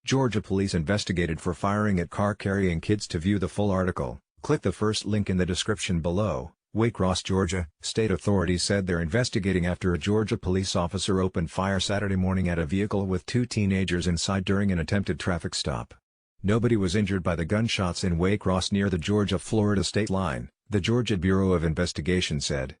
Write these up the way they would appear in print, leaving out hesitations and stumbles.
Georgia police investigated for firing at car carrying kids. To view the full article, click the first link in the description below. Waycross, Georgia. State authorities said they're investigating after a Georgia police officer opened fire Saturday morning at a vehicle with 2 teenagers inside during an attempted traffic stop. Nobody was injured by the gunshots in Waycross near the Georgia-Florida state line, the Georgia Bureau of Investigation said.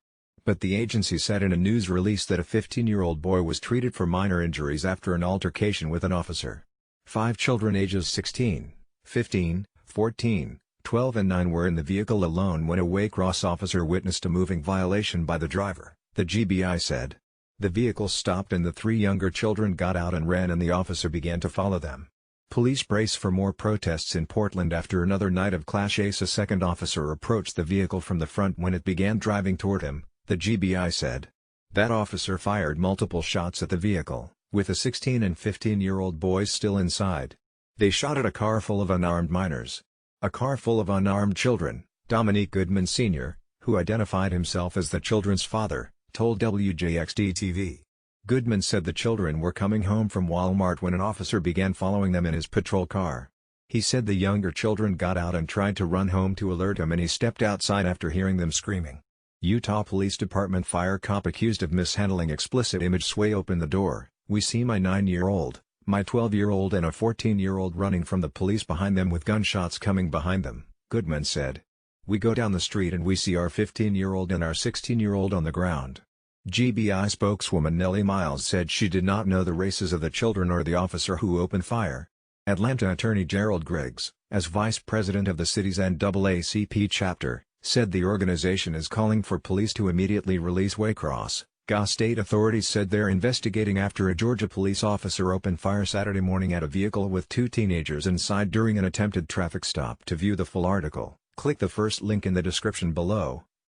But the agency said in a news release that a 15-year-old boy was treated for minor injuries after an altercation with an officer. 5 children ages 16, 15, 14, 12 and 9 were in the vehicle alone when a Waycross officer witnessed a moving violation by the driver, the GBI said. The vehicle stopped and the 3 younger children got out and ran and the officer began to follow them. Police brace for more protests in Portland after another night of CLASHESA. A second officer approached the vehicle from the front when it began driving toward him, the GBI said. That officer fired multiple shots at the vehicle, with a 16 and 15-year-old boys still inside. They shot at a car full of unarmed minors. A car full of unarmed children, Dominique Goodman Sr., who identified himself as the children's father, told WJXT-TV. Goodman said the children were coming home from Walmart when an officer began following them in his patrol car. He said the younger children got out and tried to run home to alert him and he stepped outside after hearing them screaming. Utah Police Department fire cop accused of mishandling explicit IMAGESWe opened the door. We see my 9-year-old, my 12-year-old and a 14-year-old running from the police behind them with gunshots coming behind them, Goodman said. We go down the street and we see our 15-year-old and our 16-year-old on the ground. GBI spokeswoman Nelly Miles said she did not know the races of the children or the officer who opened fire. Atlanta attorney Gerald Griggs, as vice president of the city's NAACP chapter, said the organization is calling for police to immediately release Waycross. State authorities said they're investigating after a Georgia police officer opened fire Saturday morning at a vehicle with 2 teenagers inside during an attempted traffic stop. To view the full article, click the first link in the description below.